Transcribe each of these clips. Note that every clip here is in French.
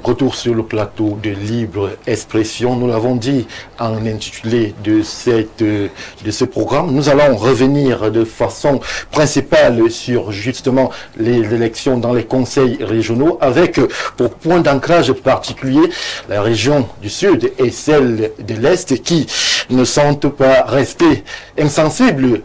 Retour sur le plateau de Libre Expression. Nous l'avons dit en intitulé de ce programme. Nous allons revenir de façon principale sur justement les élections dans les conseils régionaux avec pour point d'ancrage particulier la région du Sud et celle de l'Est qui ne sont pas restées insensibles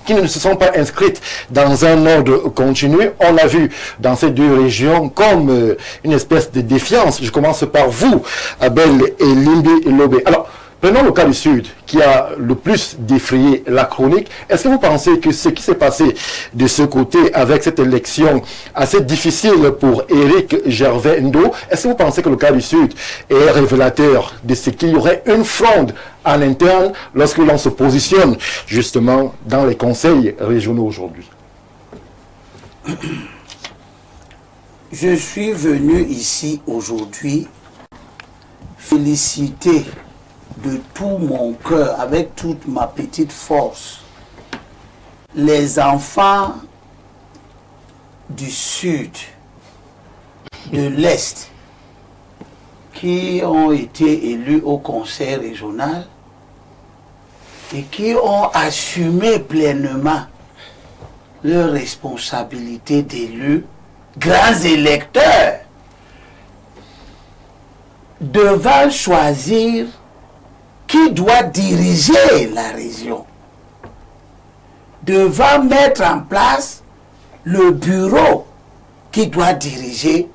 qui ne se sont pas inscrites dans un ordre continu. On l'a vu dans ces deux régions comme une espèce de défiance. Je commence par vous, Abel et Limbi Lobé. Alors, prenons le cas du Sud, qui a le plus défrayé la chronique. Est-ce que vous pensez que ce qui s'est passé de ce côté avec cette élection assez difficile pour Éric Gervais Ndo, est-ce que vous pensez que le cas du Sud est révélateur de ce qu'il y aurait une fronde en interne lorsque l'on se positionne justement dans les conseils régionaux aujourd'hui? Je suis venu ici aujourd'hui féliciter de tout mon cœur, avec toute ma petite force, les enfants du Sud, de l'Est, qui ont été élus au conseil régional et qui ont assumé pleinement leur responsabilité d'élus, grands électeurs, devant choisir qui doit diriger la région, devant mettre en place le bureau qui doit diriger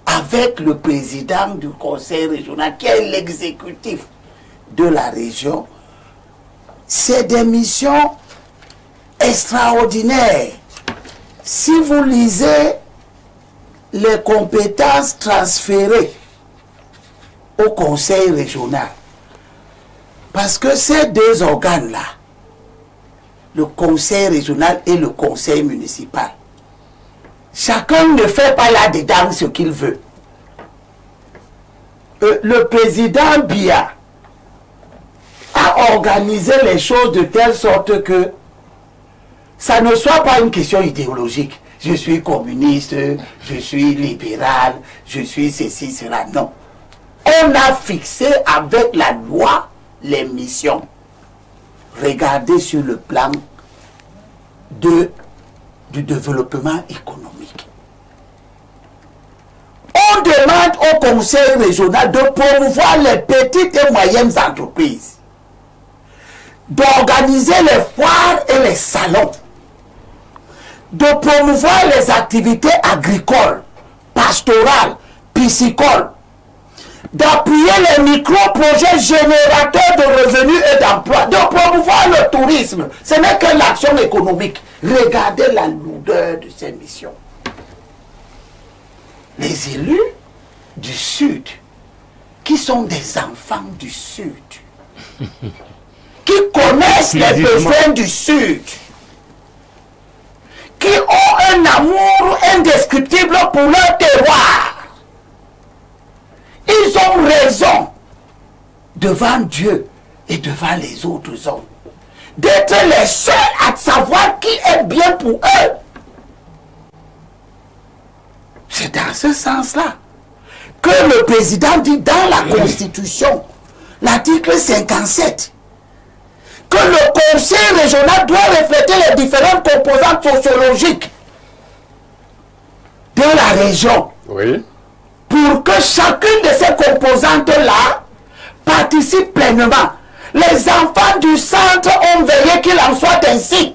avec le président du conseil régional, qui est l'exécutif de la région. C'est des missions extraordinaires. Si vous lisez les compétences transférées au conseil régional, parce que ces deux organes-là, le conseil régional et le conseil municipal, chacun ne fait pas là-dedans ce qu'il veut. Le président Biya a organisé les choses de telle sorte que ça ne soit pas une question idéologique. Je suis communiste, je suis libéral, je suis ceci, cela. Non. On a fixé avec la loi les missions. Regardez sur le plan du développement économique. On demande au conseil régional de promouvoir les petites et moyennes entreprises, d'organiser les foires et les salons, de promouvoir les activités agricoles, pastorales, piscicoles, d'appuyer les micro-projets générateurs de revenus et d'emplois, de promouvoir le tourisme. Ce n'est que l'action économique. Regardez la lourdeur de ces missions. Les élus du Sud, qui sont des enfants du Sud, qui connaissent les besoins du Sud, qui ont un amour indescriptible pour leur terroir, ils ont raison devant Dieu et devant les autres hommes d'être les seuls à savoir qui est bien pour eux. C'est dans ce sens-là que le président dit dans la Constitution, l'article 57, que le conseil régional doit refléter les différentes composantes sociologiques de la région. Oui. Pour que chacune de ces composantes-là participe pleinement. Les enfants du centre ont veillé qu'il en soit ainsi.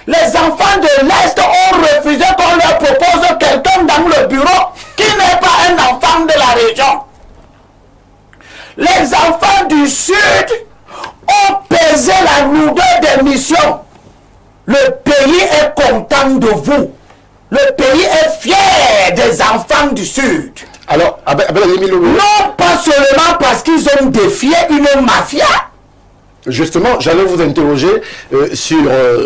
Les enfants de l'Est ont refusé qu'on leur propose quelqu'un dans le bureau qui n'est pas un enfant de la région. Les enfants du Sud ont pesé la lourdeur des missions. Le pays est content de vous. Le pays est fier des enfants du Sud. Alors, non pas seulement parce qu'ils ont défié une mafia. Justement, j'allais vous interroger sur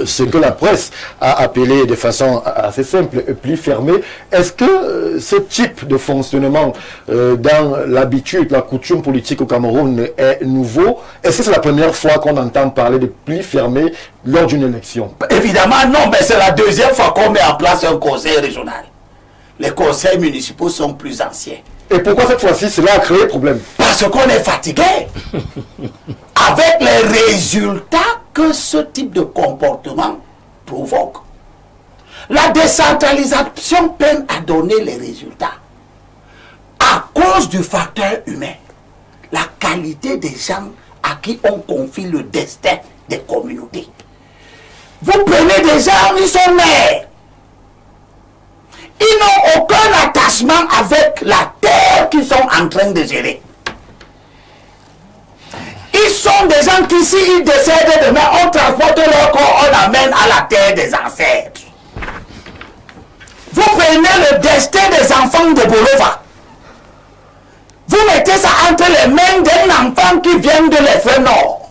ce que la presse a appelé de façon assez simple et plus fermée. Est-ce que ce type de fonctionnement dans l'habitude, la coutume politique au Cameroun est nouveau? Est-ce que c'est la première fois qu'on entend parler de pli fermé lors d'une élection? Évidemment non, mais c'est la deuxième fois qu'on met en place un conseil régional. les conseils municipaux sont plus anciens. Et pourquoi cette fois-ci cela a créé problème? Parce qu'on est fatigué avec les résultats que ce type de comportement provoque. La décentralisation peine à donner les résultats à cause du facteur humain, la qualité des gens à qui on confie le destin des communautés. Vous prenez des gens, ils sont maires. Ils n'ont aucun attachement avec la terre qu'ils sont en train de gérer. Ils sont des gens qui, s'ils décèdent demain, on transporte leur corps, on l'amène à la terre des ancêtres. Vous prenez le destin des enfants de Bolova. Vous mettez ça entre les mains d'un enfant qui vient de l'Effet Nord.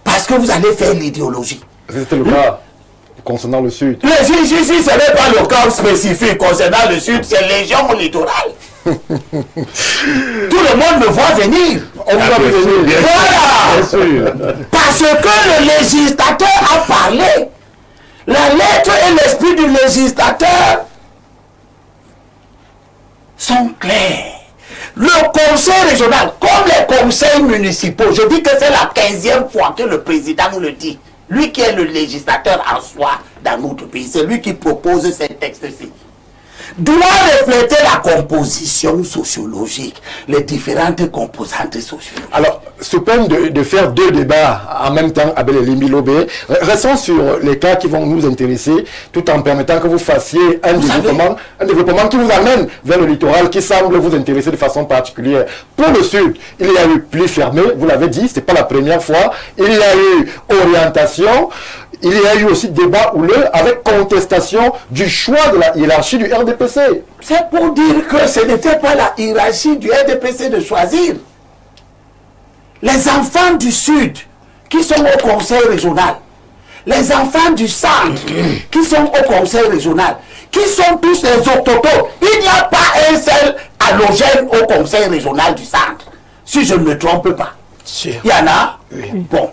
Parce que vous allez faire l'idéologie. C'était le cas concernant le Sud. Ici, ce n'est pas le cas spécifique concernant le Sud, c'est légion au littoral. Tout le monde me voit venir. On vous a vu venir. Voilà. Bien sûr. Parce que le législateur a parlé. La lettre et l'esprit du législateur sont clairs. Le conseil régional, comme les conseils municipaux, je dis que c'est la 15e fois que le président le dit. Lui qui est le législateur en soi dans notre pays, c'est lui qui propose ces textes-ci, doit refléter la composition sociologique, les différentes composantes sociologiques. Alors, sous peine de faire deux débats en même temps, Abel et Limbi Lobé, restons sur les cas qui vont nous intéresser, tout en permettant que vous fassiez un développement qui vous amène vers le littoral, qui semble vous intéresser de façon particulière. Pour le Sud, il y a eu pli fermé, vous l'avez dit, ce n'est pas la première fois. Il y a eu orientation. Il y a eu aussi débat houleux avec contestation du choix de la hiérarchie du RDPC. C'est pour dire que ce n'était pas la hiérarchie du RDPC de choisir. Les enfants du Sud qui sont au conseil régional, les enfants du centre qui sont au conseil régional, qui sont tous les autochtones. Il n'y a pas un seul allogène au conseil régional du centre, si je ne me trompe pas. Il y en a? Oui. Bon.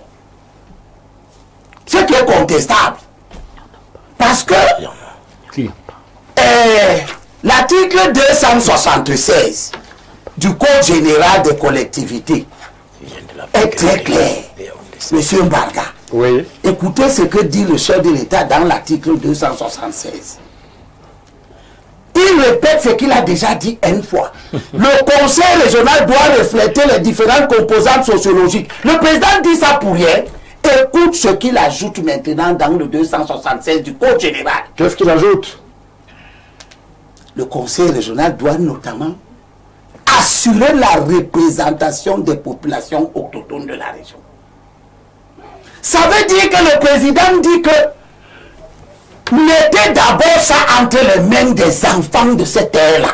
Ce qui est contestable. Parce que l'article 276 du Code général des collectivités est très clair. Monsieur Mbarga, oui. Écoutez ce que dit le chef de l'État dans l'article 276. Il répète ce qu'il a déjà dit une fois. Le conseil régional doit refléter les différentes composantes sociologiques. Le président dit ça pour rien. Écoute ce qu'il ajoute maintenant dans le 276 du Code général. Qu'est-ce qu'il ajoute? Le conseil régional doit notamment assurer la représentation des populations autochtones de la région. Ça veut dire que le président dit que mettez d'abord ça entre les mains des enfants de cette terre-là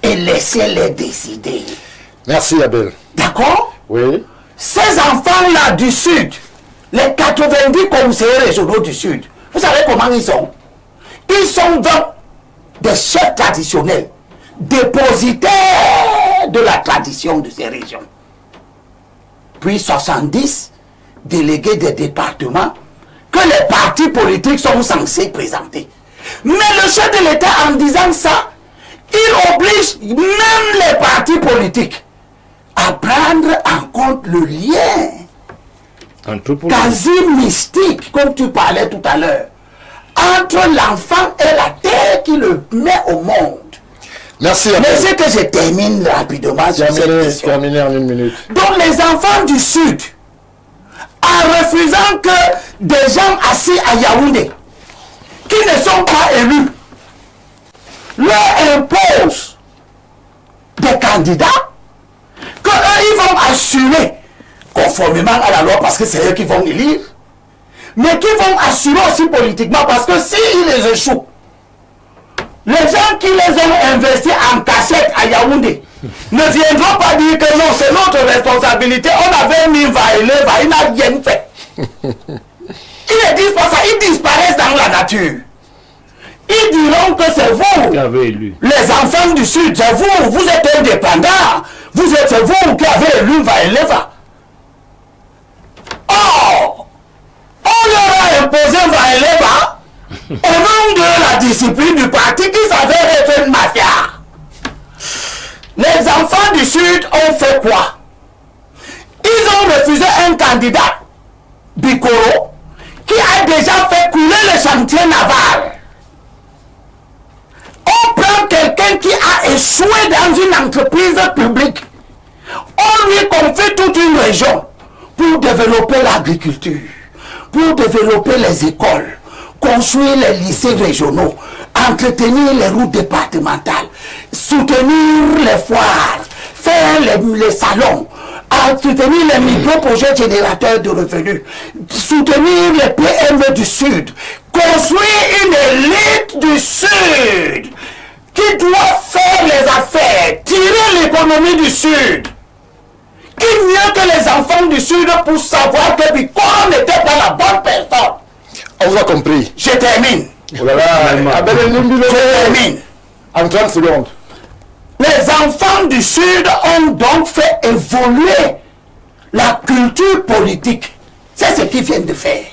et laissez-les décider. Merci Abel. D'accord? Oui. Ces enfants-là du Sud, les 90 conseillers régionaux du Sud, vous savez comment ils sont? Ils sont dans des chefs traditionnels, dépositaires de la tradition de ces régions. Puis 70 délégués des départements que les partis politiques sont censés présenter. Mais le chef de l'État, en disant ça, il oblige même les partis politiques à prendre en compte le lien quasi mystique, comme tu parlais tout à l'heure, entre l'enfant et la terre qui le met au monde. Merci. Mais c'est que je termine rapidement sur cette question. Terminé en 1 minute. Donc les enfants du Sud, en refusant que des gens assis à Yaoundé, qui ne sont pas élus, leur imposent des candidats que eux, ils vont assurer conformément à la loi parce que c'est eux qui vont élire, mais qui vont assurer aussi politiquement parce que s'ils les échouent, les gens qui les ont investis en cachette à Yaoundé ne viendront pas dire que non, c'est notre responsabilité, on avait mis Vaïleva, il n'a rien fait. Ils ne disent pas ça, ils disparaissent dans la nature. Ils diront que c'est vous, les enfants du Sud, c'est vous, vous êtes indépendants, c'est vous qui avez élu Vaïleva. Or, on leur a imposé Vaïleva Au nom de la discipline du parti qui s'avère être une mafia. Les enfants du Sud ont fait quoi? Ils ont refusé un candidat, Bikoro, qui a déjà fait couler le chantier naval. On prend quelqu'un qui a échoué dans une entreprise publique. On lui confie toute une région pour développer l'agriculture, pour développer les écoles, construire les lycées régionaux, entretenir les routes départementales, soutenir les foires, faire les salons, soutenir les micro-projets générateurs de revenus, soutenir les PME du Sud, construire une élite du Sud qui doit faire les affaires, tirer l'économie du Sud. Qui mieux que les enfants du Sud pour savoir que Bikoro n'était pas la bonne personne? On vous a compris. Je termine. Oh là là, Je termine. En 30 secondes. Les enfants du Sud ont donc fait évoluer la culture politique. C'est ce qu'ils viennent de faire.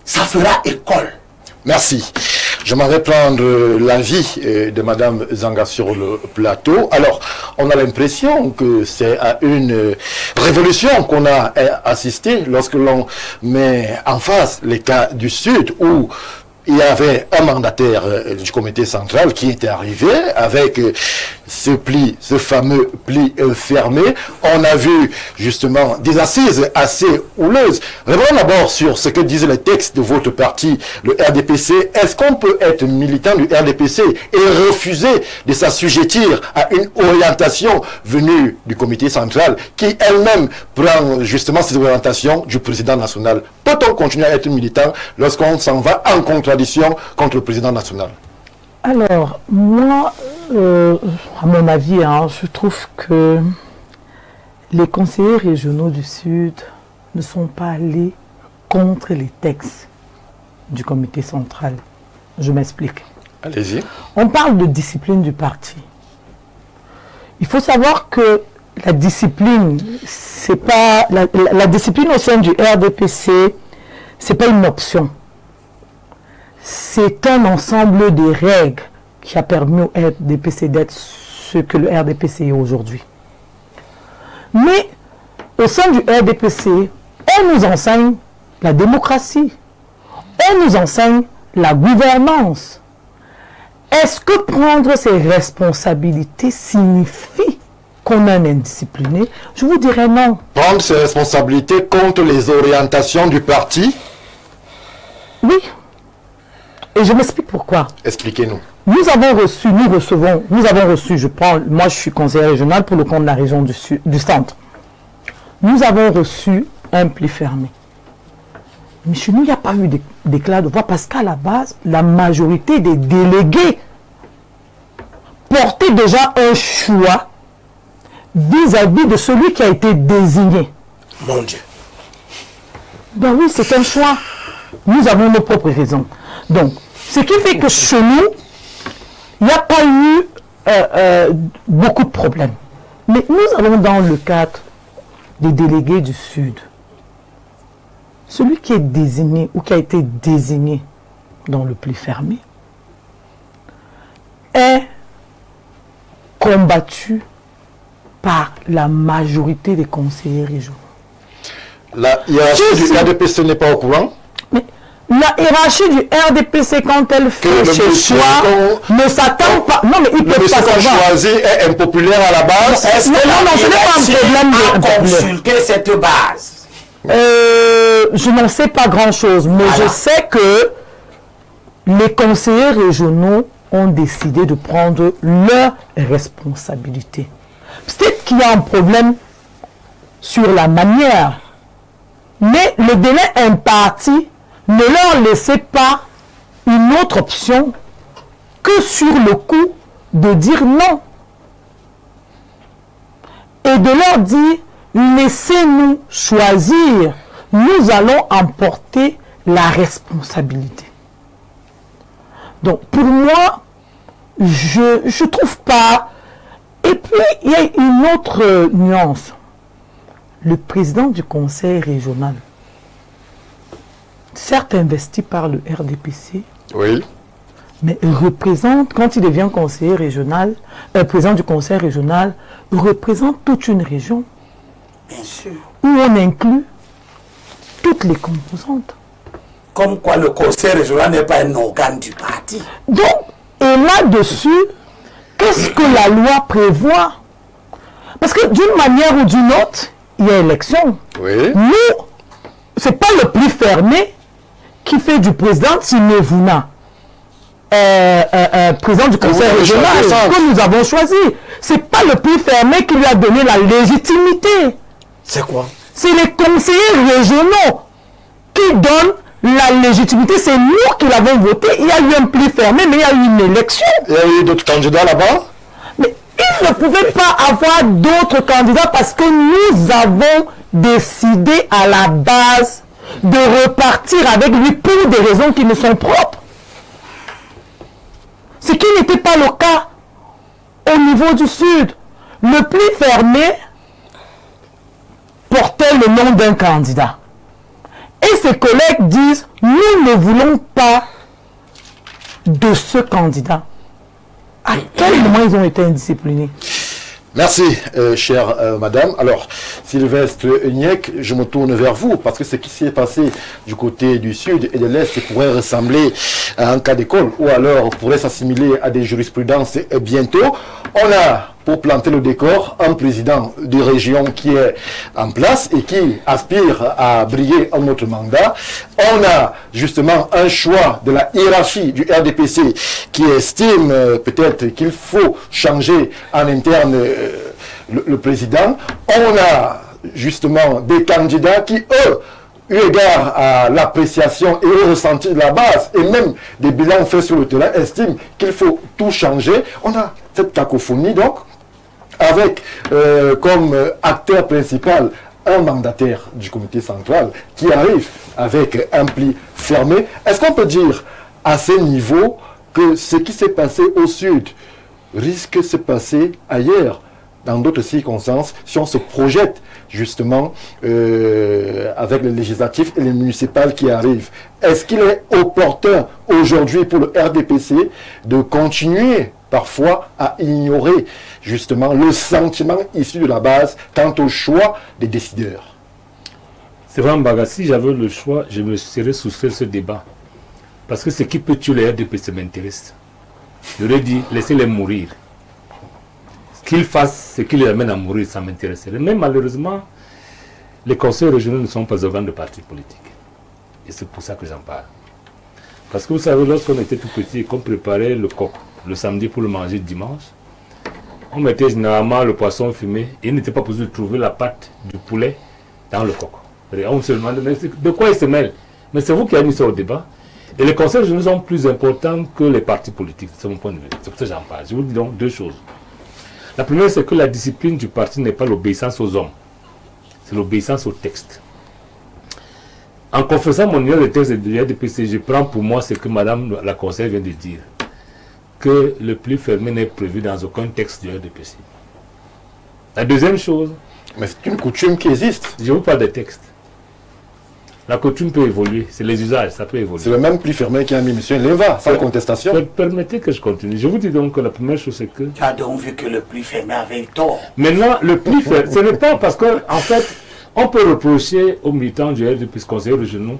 Ça fera école. Merci. J'aimerais prendre l'avis de Madame Zanga sur le plateau. Alors, on a l'impression que c'est à une révolution qu'on a assisté lorsque l'on met en face les cas du Sud où il y avait un mandataire du comité central qui était arrivé avec ce fameux pli fermé. On a vu justement des assises assez houleuses. Revenons d'abord sur ce que disent les textes de votre parti, le RDPC. Est-ce qu'on peut être militant du RDPC et refuser de s'assujettir à une orientation venue du comité central qui elle-même prend justement ces orientations du président national? Peut-on continuer à être militant lorsqu'on s'en va en contradiction contre le président national? Alors, moi, à mon avis, je trouve que les conseillers régionaux du Sud ne sont pas allés contre les textes du comité central. Je m'explique. Allez-y. On parle de discipline du parti. Il faut savoir que la discipline, c'est pas la discipline au sein du RDPC, c'est pas une option. C'est un ensemble de règles qui a permis au RDPC d'être ce que le RDPC est aujourd'hui. Mais au sein du RDPC, on nous enseigne la démocratie, on nous enseigne la gouvernance. Est-ce que prendre ses responsabilités signifie qu'on est un indiscipliné? Je vous dirais non. Prendre ses responsabilités contre les orientations du parti? Oui. Et je m'explique pourquoi. Expliquez-nous. Nous avons reçu, moi je suis conseiller régional pour le compte de la région du centre. Nous avons reçu un pli fermé. Mais chez nous, il n'y a pas eu d'éclat de voix parce qu'à la base, la majorité des délégués portaient déjà un choix vis-à-vis de celui qui a été désigné. Mon Dieu. Ben oui, c'est un choix. Nous avons nos propres raisons. Donc, ce qui fait que chez nous, il n'y a pas eu beaucoup de problèmes. Mais nous allons dans le cadre des délégués du Sud. Celui qui est désigné ou qui a été désigné dans le pli fermé est combattu par la majorité des conseillers régionaux. La hiérarchie du RDPC n'est pas au courant? Mais la hiérarchie du RDPC, quand elle fait ses choix, ne s'attend pas. Non, mais il peut pas savoir. Choisi est impopulaire à la base. Est-ce que non, ce n'est pas un problème a consulté cette base? Je n'en sais pas grand-chose, mais voilà. Je sais que les conseillers régionaux ont décidé de prendre leurs responsabilités. Peut-être qu'il y a un problème sur la manière, mais le délai imparti ne leur laissait pas une autre option que sur le coup de dire non. Et de leur dire, laissez-nous choisir, nous allons emporter la responsabilité. Donc pour moi, je ne trouve pas. Et puis il y a une autre nuance. Le président du conseil régional, certes investi par le RDPC, Oui. mais il représente, quand il devient conseiller régional, président du conseil régional, il représente toute une région Bien sûr. où on inclut toutes les composantes. Comme quoi le conseil régional n'est pas un organe du parti. Donc, et là-dessus, qu'est-ce que la loi prévoit? Parce que d'une manière ou d'une autre, il y a élection. Oui. Nous, c'est pas le plus fermé qui fait du président Timévouna président du conseil régional que nous avons choisi. C'est pas le plus fermé qui lui a donné la légitimité. C'est quoi? C'est les conseillers régionaux qui donnent la légitimité. C'est nous qui l'avons voté. Il y a eu un plus fermé, mais il y a eu une élection. Il y a eu d'autres candidats là-bas? Mais il ne pouvait pas avoir d'autres candidats parce que nous avons décidé à la base de repartir avec lui pour des raisons qui nous sont propres. Ce qui n'était pas le cas au niveau du Sud. Le plus fermé portait le nom d'un candidat. Et ses collègues disent, nous ne voulons pas de ce candidat. À quel moment ils ont été indisciplinés? Merci, chère madame. Alors, Sylvestre Niek, je me tourne vers vous parce que ce qui s'est passé du côté du sud et de l'est pourrait ressembler à un cas d'école ou alors pourrait s'assimiler à des jurisprudences et bientôt. On a, pour planter le décor, un président de région qui est en place et qui aspire à briller un autre mandat. On a justement un choix de la hiérarchie du RDPC qui estime peut-être qu'il faut changer en interne le président. On a justement des candidats qui, eux, eu égard à l'appréciation et au ressenti de la base et même des bilans faits sur le terrain, estiment qu'il faut tout changer. On a cette cacophonie donc, avec comme acteur principal un mandataire du comité central qui arrive avec un pli fermé. Est-ce qu'on peut dire à ce niveau que ce qui s'est passé au sud risque de se passer ailleurs, dans d'autres circonstances, si on se projette justement avec les législatifs et les municipales qui arrivent? Est-ce qu'il est opportun aujourd'hui pour le RDPC de continuer parfois à ignorer justement le sentiment issu de la base quant au choix des décideurs? C'est vraiment bagarre. Si j'avais le choix, je me serais soustrait de ce débat. Parce que ce qui peut tuer le RDPC m'intéresse. J'aurais dit, laissez-les mourir. Qu'ils fassent ce qui les amène à mourir, ça m'intéresserait. Mais malheureusement, les conseils régionaux ne sont pas organes de partis politiques. Et c'est pour ça que j'en parle. Parce que vous savez, lorsqu'on était tout petit et qu'on préparait le coq le samedi pour le manger dimanche, on mettait généralement le poisson fumé et il n'était pas possible de trouver la patte du poulet dans le coq. Et on se demandait, mais de quoi il se mêle? Mais c'est vous qui avez mis ça au débat. Et les conseils régionaux sont plus importants que les partis politiques, c'est mon point de vue. C'est pour ça que j'en parle. Je vous dis donc deux choses. La première, c'est que la discipline du parti n'est pas l'obéissance aux hommes, c'est l'obéissance au texte. En confessant mon niveau de texte de RDPC, je prends pour moi ce que madame la conseillère vient de dire, que le plus fermé n'est prévu dans aucun texte du RDPC. La deuxième chose... Mais c'est une coutume qui existe. Je vous parle des textes. La coutume peut évoluer, c'est les usages, ça peut évoluer. C'est le même plus fermé qui a mis M. Leva, sans contestation. Permettez que je continue. Je vous dis donc que la première chose, c'est que... Tu as donc vu que le plus fermé avait tort. Maintenant, le plus fermé, ce n'est pas parce que, en fait, on peut reprocher aux militants du RDPC, conseillers régionaux,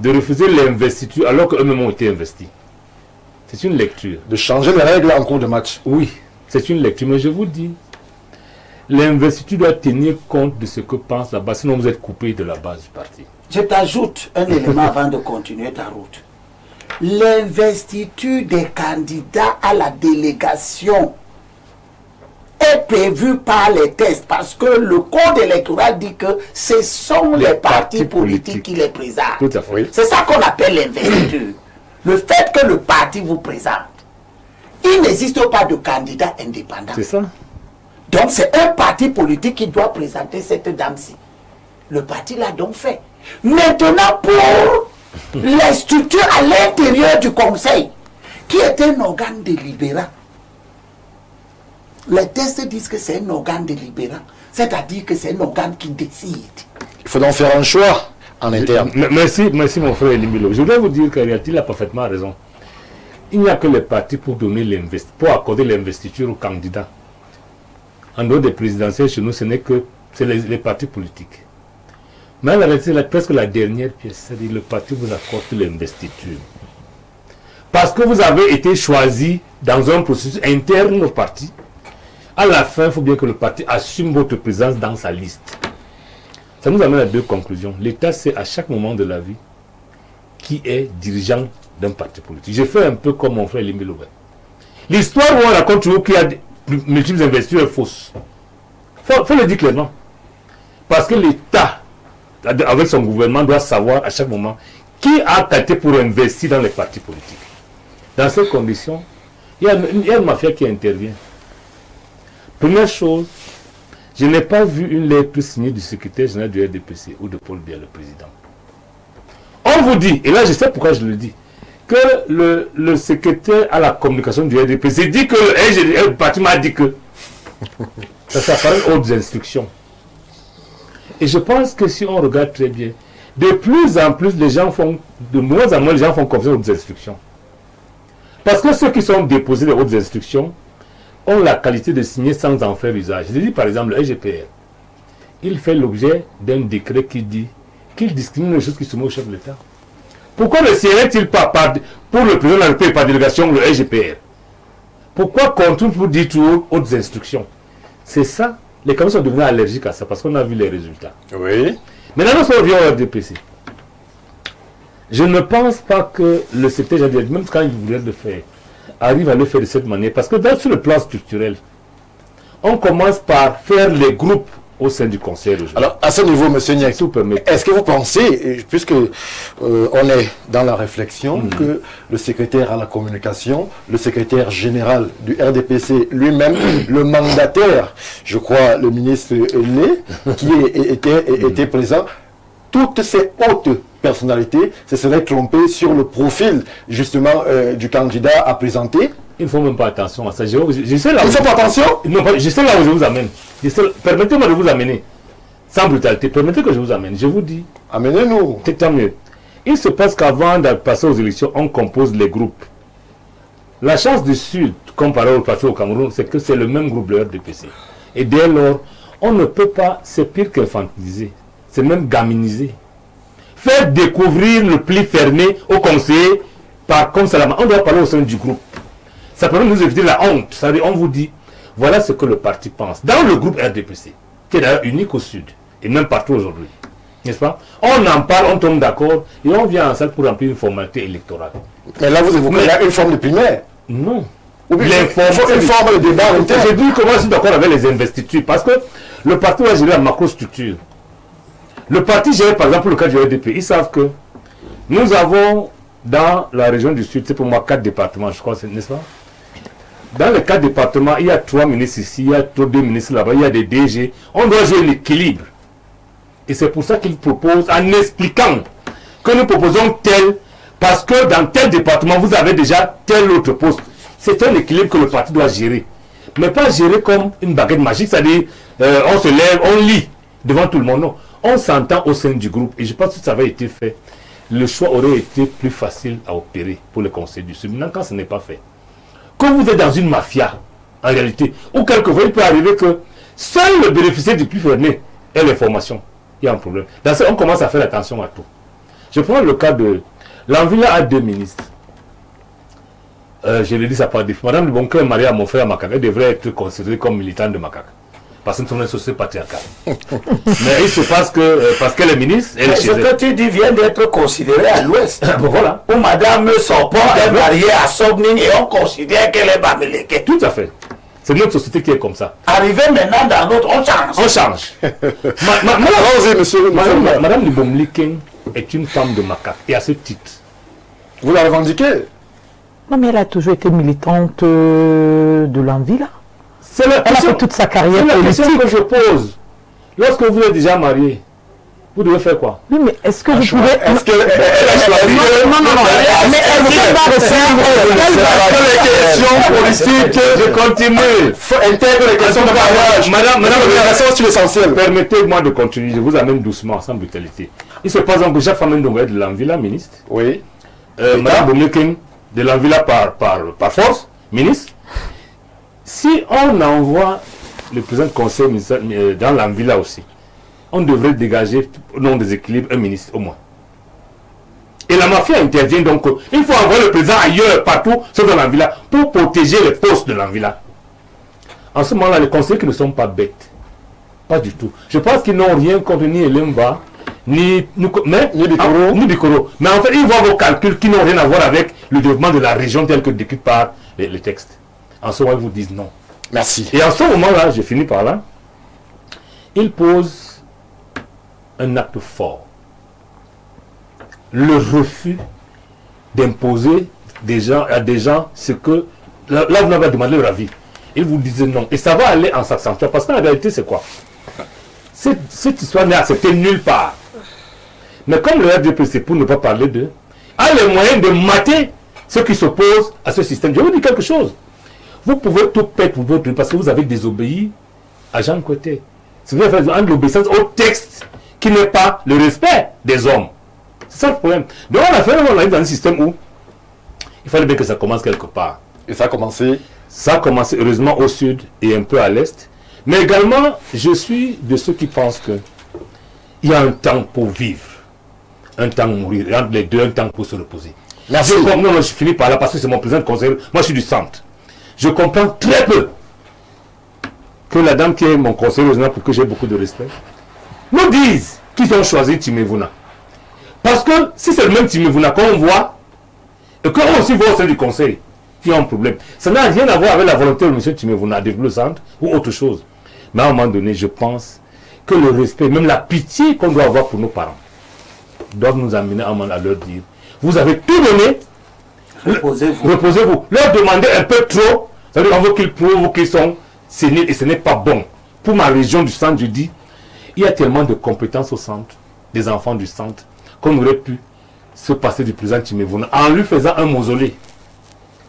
de refuser l'investiture alors qu'eux-mêmes ont été investis. C'est une lecture. De changer les règles en cours de match. Oui, c'est une lecture. Mais je vous dis, l'investiture doit tenir compte de ce que pense la base, sinon vous êtes coupé de la base du parti. Je t'ajoute un élément avant de continuer ta route. L'investiture des candidats à la délégation est prévue par les textes parce que le code électoral dit que ce sont les partis politiques qui les présentent. Tout à fait. Oui. C'est ça qu'on appelle l'investiture. Le fait que le parti vous présente. Il n'existe pas de candidat indépendant. C'est ça. Donc c'est un parti politique qui doit présenter cette dame-ci. Le parti l'a donc fait. Maintenant, pour les structures à l'intérieur du conseil, qui est un organe délibérant, les tests disent que c'est un organe délibérant, c'est-à-dire que c'est un organe qui décide. Il faut donc faire un choix en interne. Merci mon frère Elimilo. Je voudrais vous dire qu'en réalité, il a parfaitement raison. Il n'y a que les partis pour accorder l'investiture aux candidats. En dehors des présidentielles, chez nous, ce n'est que les partis politiques. Mais en réalité, c'est presque la dernière pièce, c'est-à-dire le parti vous accorde l'investiture. Parce que vous avez été choisi dans un processus interne au parti. À la fin, il faut bien que le parti assume votre présence dans sa liste. Ça nous amène à deux conclusions. L'État sait à chaque moment de la vie qui est dirigeant d'un parti politique. J'ai fait un peu comme mon frère Limbi Loubet. L'histoire où on raconte toujours qu'il y a de multiples investitures est fausse. Il faut le dire clairement. Parce que l'État, avec son gouvernement, doit savoir à chaque moment qui a qualité pour investir dans les partis politiques. Dans ces conditions, il y a une mafia qui intervient. Première chose, je n'ai pas vu une lettre signée du secrétaire général du RDPC ou de Paul Biya, le président. On vous dit, et là je sais pourquoi je le dis, que le secrétaire à la communication du RDPC dit que le parti m'a dit que ça s'appelle autres instructions. Et je pense que si on regarde très bien, de plus en plus les gens font, de moins en moins les gens font confiance aux instructions. Parce que ceux qui sont déposés des hautes instructions ont la qualité de signer sans en faire usage. Je dis par exemple le SGPR. Il fait l'objet d'un décret qui dit qu'il discrimine les choses qui se mettent au chef de l'État. Pourquoi ne signerait-il pas pour le président de la République par délégation le SGPR? Pourquoi continue pour dire toujours hautes instructions? C'est ça. Les Camerounais sont devenus allergiques à ça parce qu'on a vu les résultats. Oui. Maintenant, si on revient au RDPC, je ne pense pas que le secrétaire général, même quand il voulait le faire, arrive à le faire de cette manière. Parce que sur le plan structurel, on commence par faire les groupes au sein du conseil régional. Alors, à ce niveau, M. Niak, est-ce que vous pensez, puisque on est dans la réflexion, que le secrétaire à la communication, le secrétaire général du RDPC lui-même, le mandataire, je crois, le ministre Lé, qui était présent, toutes ces hautes personnalités se seraient trompées sur le profil, justement, du candidat à présenter? Il ne faut même pas attention à ça. Je sais là où... Il ne faut pas attention? Non, je sais là où je vous amène. Permettez-moi de vous amener. Sans brutalité, permettez que je vous amène. Je vous dis... Amenez-nous. C'est tant mieux. Il se passe qu'avant de passer aux élections, on compose les groupes. La chance du Sud, comparé au parti au Cameroun, c'est que c'est le même groupe, le RDPC. Et dès lors, on ne peut pas... C'est pire qu'infantiliser. C'est même gaminiser. Faire découvrir le pli fermé au conseiller par comme ça. On doit parler au sein du groupe. Ça permet de nous éviter la honte. C'est-à-dire, on vous dit, voilà ce que le parti pense. Dans le groupe RDPC, qui est d'ailleurs unique au Sud, et même partout aujourd'hui, n'est-ce pas? On en parle, on tombe d'accord, et on vient en salle pour remplir une formalité électorale. Mais là, vous évoquez une forme de primaire. Non. Ou bien une forme de débat interne. J'ai dit comment je suis d'accord avec les investitures, parce que le parti va gérer la macrostructure. Le parti gère, par exemple, le cas du RDP, ils savent que nous avons, dans la région du Sud, c'est pour moi 4 départements, je crois, n'est-ce pas? Dans les 4 départements, il y a 3 ministres ici, il y a 2 ministres là-bas, il y a des DG. On doit jouer l'équilibre. Et c'est pour ça qu'ils proposent, en expliquant que nous proposons tel, parce que dans tel département, vous avez déjà tel autre poste. C'est un équilibre que le parti doit gérer. Mais pas gérer comme une baguette magique, c'est-à-dire on se lève, on lit devant tout le monde. Non. On s'entend au sein du groupe. Et je pense que ça avait été fait. Le choix aurait été plus facile à opérer pour le Conseil du Sud. Maintenant, quand ce n'est pas fait, quand vous êtes dans une mafia, en réalité, ou quelquefois il peut arriver que seul le bénéficiaire du plus fermé ait l'information. Il y a un problème. Dans ça, on commence à faire attention à tout. Je prends le cas de... L'Anvila a 2 ministres. Je l'ai dit, ça part de... Madame Le Boncoeur est mariée à mon frère Makak. Elle devrait être considérée comme militante de Makak. Parce que nous sommes une société patriarcale. Mais il se passe que, parce qu'elle est ministre, elle est chez elle. Ce que tu dis vient d'être considéré à l'Ouest. Bon, voilà. Où Madame Sopor est mariée à Sobning et on considère qu'elle est Bamileke. Tout à fait. C'est notre société qui est comme ça. Arrivé maintenant dans notre, on change. On change. Allons-y, monsieur. Madame Libomliken est une femme de Makak. Et à ce titre. Vous la revendiquez? Non, mais elle a toujours été militante de l'Anvila. Elle a fait toute sa carrière politique. C'est la question que je pose. Lorsque vous êtes déjà marié, vous devez faire quoi? Oui, mais est-ce que vous pouvez... Est-ce qu'elle a choisi? Non. Mais elle ne peut pas recevoir... Les questions félicite, je continue. Faut intégrer les questions de mariage. Madame, c'est l'essentiel. permettez-moi de continuer, je vous amène doucement, sans brutalité. Il se passe que Jacques Famine Doumbouya de l'Envila, ministre. Oui. Madame Boumleking de l'Envila par force, ministre. Si on envoie le président du conseil dans l'Envila aussi, on devrait dégager, au nom des équilibres, un ministre au moins. Et la mafia intervient donc. Il faut envoyer le président ailleurs, partout, sauf dans l'Envila, pour protéger les postes de l'Envila. En ce moment-là, les conseillers qui ne sont pas bêtes. Pas du tout. Je pense qu'ils n'ont rien contre ni Elemba, ni Bikoro. Mais en fait, ils voient vos calculs qui n'ont rien à voir avec le développement de la région tel que décrit par les textes. En ce moment, ils vous disent non. Merci. Et en ce moment-là, je finis par là, ils posent un acte fort. Le refus d'imposer à des gens ce que... Là, vous n'avez pas demandé leur avis. Ils vous disaient non. Et ça va aller en s'accentuant. Parce que la réalité, c'est quoi? Cette histoire n'est acceptée nulle part. Mais comme le RDPC, pour ne pas parler d'eux, a les moyens de mater ceux qui s'opposent à ce système. Je vais vous dire quelque chose. Vous pouvez tout perdre pour votre parce que vous avez désobéi à Jean Côté. C'est vous avez fait l'obéissance au texte qui n'est pas le respect des hommes. C'est ça le problème. Donc on arrive dans un système où il fallait bien que ça commence quelque part. Et ça a commencé? Ça a commencé heureusement au sud et un peu à l'est. Mais également, je suis de ceux qui pensent que il y a un temps pour vivre, un temps pour mourir, et entre les deux, un temps pour se reposer. Merci. Je finis par là parce que c'est mon président de conseil. Moi, je suis du centre. Je comprends très peu que la dame qui est mon conseiller, pour que j'ai beaucoup de respect, nous dise qu'ils ont choisi Timevuna. Parce que si c'est le même Timevuna qu'on voit, et qu'on aussi voit au sein du conseil, il y a un problème. Ça n'a rien à voir avec la volonté de M. Timevuna de développer le centre ou autre chose. Mais à un moment donné, je pense que le respect, même la pitié qu'on doit avoir pour nos parents, doivent nous amener à leur dire, vous avez tout donné, Reposez-vous. reposez-vous. Leur demander un peu trop, ça veut dire qu'on veut qu'ils prouvent qu'ils sont séniles et ce n'est pas bon. Pour ma région du centre, je dis, il y a tellement de compétences au centre, des enfants du centre, qu'on aurait pu se passer du président Timevuna en lui faisant un mausolée.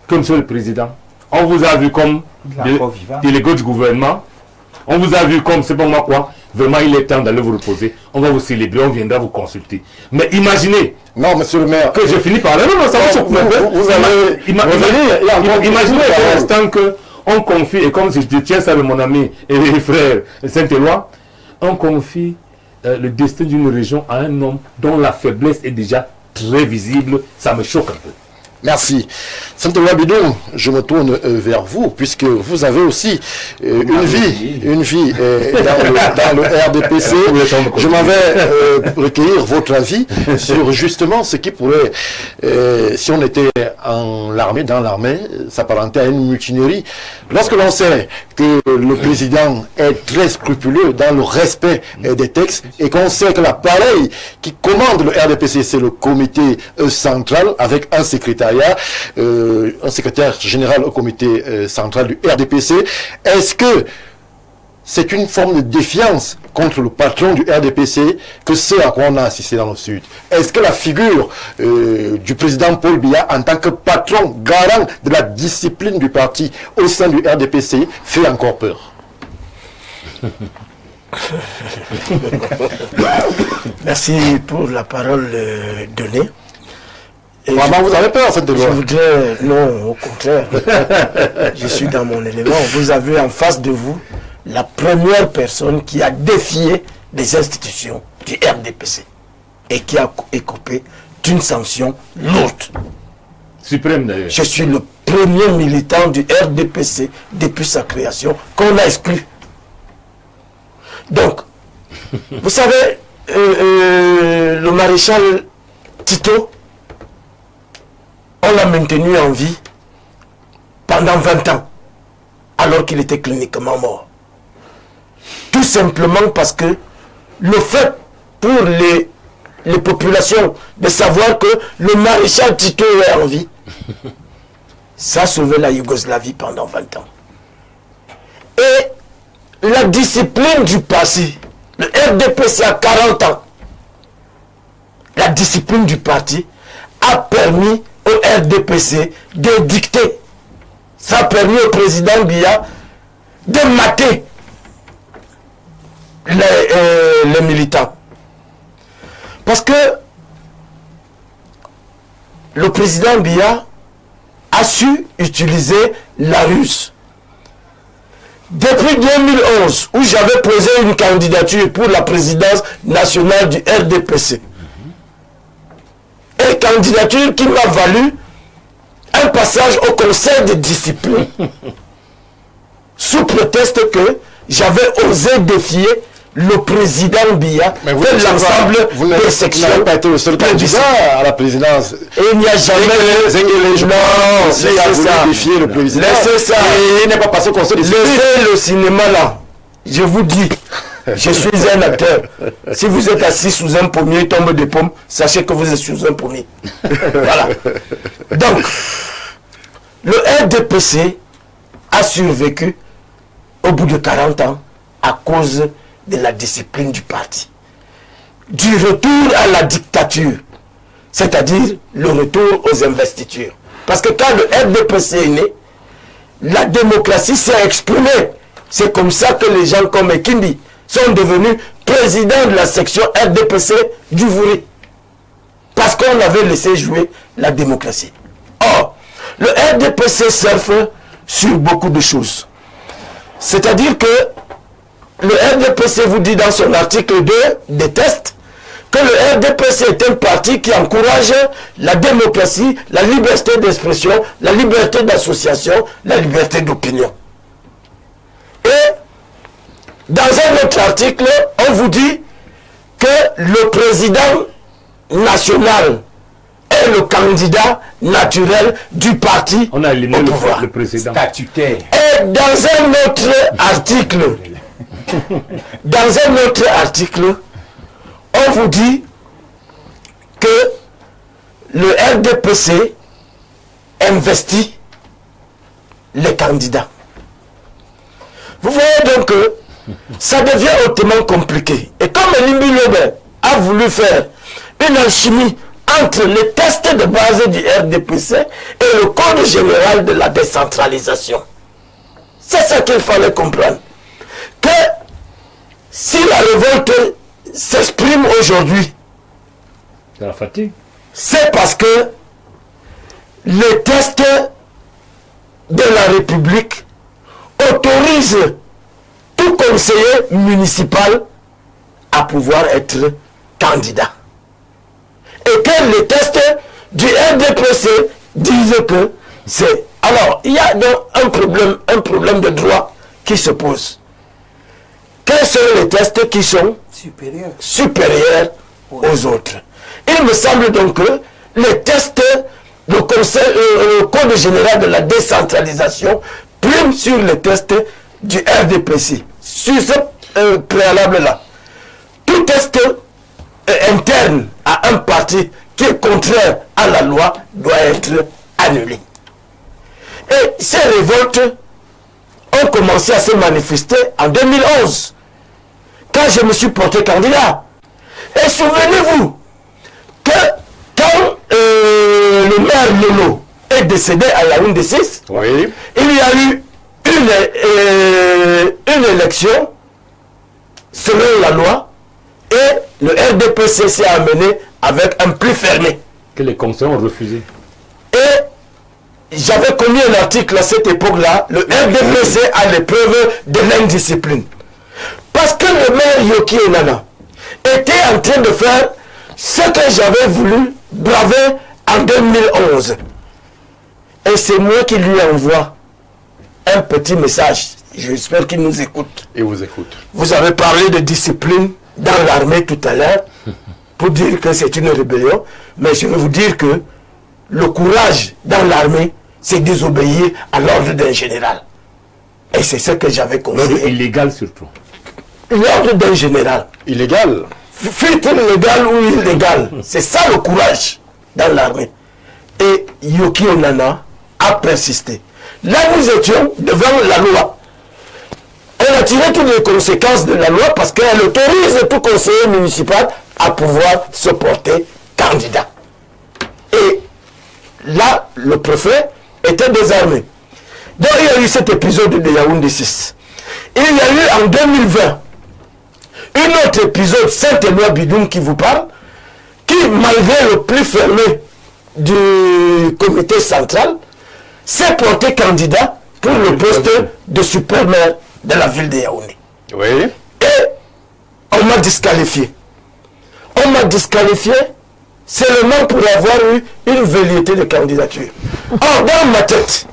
Comme monsieur le président, on vous a vu comme délégué du gouvernement, on vous a vu comme c'est pas moi quoi, vraiment il est temps d'aller vous reposer, on va vous célébrer, on viendra vous consulter. Mais imaginez, Non, monsieur le maire. que je finis par là, non, ça va se Imaginez à l'instant qu'on confie, et comme si je tiens ça de mon ami et frère Saint-Éloi, on confie le destin d'une région à un homme dont la faiblesse est déjà très visible, ça me choque un peu. Merci. Saint-Éloi Bidou, je me tourne vers vous, puisque vous avez aussi une vie dans le RDPC. Je m'en vais recueillir votre avis sur justement ce qui pourrait, si on était dans l'armée, s'apparenter à une mutinerie. Lorsque l'on sait que le président est très scrupuleux dans le respect des textes et qu'on sait que l'appareil qui commande le RDPC, c'est le comité central avec un secrétaire général au comité central du RDPC. Est-ce que c'est une forme de défiance contre le patron du RDPC que c'est à quoi on a assisté dans le Sud? Est-ce que la figure du président Paul Biya en tant que patron garant de la discipline du parti au sein du RDPC fait encore peur? Merci pour la parole donnée. Et Vraiment, vous avez peur, cette je loi? voudrais, non, au contraire, je suis dans mon élément. Vous avez en face de vous la première personne qui a défié les institutions du RDPC et qui a écopé d'une sanction lourde. Suprême d'ailleurs. Je suis le premier militant du RDPC depuis sa création qu'on a exclu. Donc, vous savez, le maréchal Tito, on l'a maintenu en vie pendant 20 ans, alors qu'il était cliniquement mort. Tout simplement parce que le fait pour les populations de savoir que le maréchal Tito est en vie, ça a sauvé la Yougoslavie pendant 20 ans. Et la discipline du passé, le RDPC a 40 ans, la discipline du parti a permis au RDPC de dicter Ça a permis au président Biya de mater les militants. Parce que le président Biya a su utiliser la ruse. Depuis 2011, où j'avais posé une candidature pour la présidence nationale du RDPC, et candidature qui m'a valu un passage au conseil de discipline, sous prétexte que j'avais osé défier le président Biya de l'ensemble des sections. Vous n'avez pas été le seul candidat à la présidence. Et il n'y a jamais... Non, c'est ça. Défier le président. Laissez ça. Et il n'est pas passé au conseil de discipline. Laissez le cinéma là. Je vous dis, je suis un acteur. Si vous êtes assis sous un pommier, tombe des pommes, sachez que vous êtes sous un pommier. Voilà. Donc, le RDPC a survécu au bout de 40 ans à cause de la discipline du parti. Du retour à la dictature, c'est-à-dire le retour aux investitures. Parce que quand le RDPC est né, la démocratie s'est exprimée. C'est comme ça que les gens comme Ekindi sont devenus présidents de la section RDPC du Vouri. Parce qu'on avait laissé jouer la démocratie. Or, le RDPC surfe sur beaucoup de choses. C'est-à-dire que le RDPC vous dit dans son article 2 des tests que le RDPC est un parti qui encourage la démocratie, la liberté d'expression, la liberté d'association, la liberté d'opinion. Et dans un autre article, on vous dit que le président national est le candidat naturel du parti On a éliminé au pouvoir. le président. Statutaire. Et dans un autre article, on vous dit que le RDPC investit les candidats. Vous voyez donc que ça devient hautement compliqué. Et comme Elimbi Lobe a voulu faire une alchimie entre les tests de base du RDPC et le Code général de la décentralisation, c'est ça qu'il fallait comprendre. Que si la révolte s'exprime aujourd'hui, C'est la fatigue. c'est parce que les tests de la République autorisent tout conseiller municipal à pouvoir être candidat. Et que les tests du RDPC disent que c'est... Alors, il y a donc un problème de droit qui se pose. Quels sont les tests qui sont supérieurs aux autres? Il me semble donc que les tests, le Code général de la décentralisation prime sur les tests du RDPC. Sur ce préalable-là, tout test interne à un parti qui est contraire à la loi doit être annulé. Et ces révoltes ont commencé à se manifester en 2011, quand je me suis porté candidat. Et souvenez-vous que quand le maire Lolo est décédé à la Lune des 6, Oui. il y a eu une élection selon la loi et le RDPC s'est amené avec un plus fermé. Que les conseillers ont refusé. Et j'avais commis un article à cette époque-là, le RDPC a l'épreuve de l'indiscipline. Parce que le maire Yoki Enana était en train de faire ce que j'avais voulu braver en 2011. Et c'est moi qui lui envoie un petit message. J'espère qu'il nous écoute. Et vous écoute. Vous avez parlé de discipline dans l'armée tout à l'heure pour dire que c'est une rébellion. Mais je vais vous dire que le courage dans l'armée, c'est désobéir à l'ordre d'un général. Et c'est ce que j'avais L'ordre conseillé. illégal surtout. L'ordre d'un général. Illégal. Fut-il légal ou illégal, c'est ça le courage dans l'armée. Et Yoki Onana a persisté. Là, nous étions devant la loi. On a tiré toutes les conséquences de la loi parce qu'elle autorise tout conseiller municipal à pouvoir se porter candidat. Et là, le préfet était désarmé. Donc il y a eu cet épisode de Yaoundé 6. Il y a eu en 2020 un autre épisode, Saint-Éloi Bidoum qui vous parle, qui malgré le plus fermé du comité central, s'est porté candidat pour le poste de super-maire de la ville de Yaoundé. Oui. Et on m'a disqualifié. On m'a disqualifié seulement pour avoir eu une velléité de candidature. Or, dans ma tête,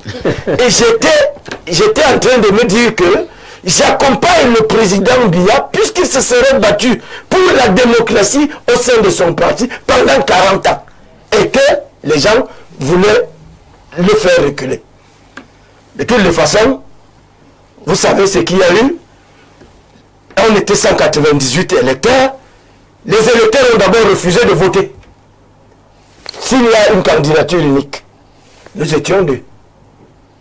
et j'étais en train de me dire que j'accompagne le président Biya puisqu'il se serait battu pour la démocratie au sein de son parti pendant 40 ans. Et que les gens voulaient le faire reculer. De toutes les façons, vous savez ce qu'il y a eu. On était 198 électeurs. Les électeurs ont d'abord refusé de voter. S'il y a une candidature unique, nous étions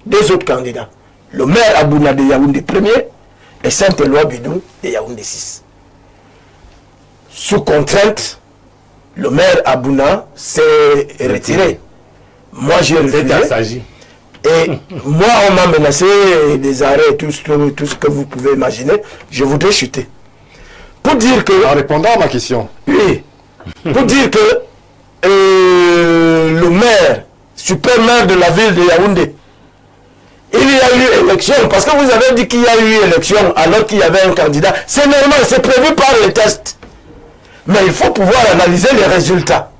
deux autres candidats. Le maire Abouna de Yaoundé 1er et Saint-Éloi Bidoum de Yaoundé 6. Sous contrainte, le maire Abouna s'est retiré. Moi j'ai refusé. Et moi on m'a menacé des arrêts, tout ce que vous pouvez imaginer. Je voudrais chuter. Pour dire que... En répondant à ma question. Oui. Pour dire que le maire, super maire de la ville de Yaoundé, il y a eu élection, parce que vous avez dit qu'il y a eu élection alors qu'il y avait un candidat. C'est normal, c'est prévu par les tests. Mais il faut pouvoir analyser les résultats.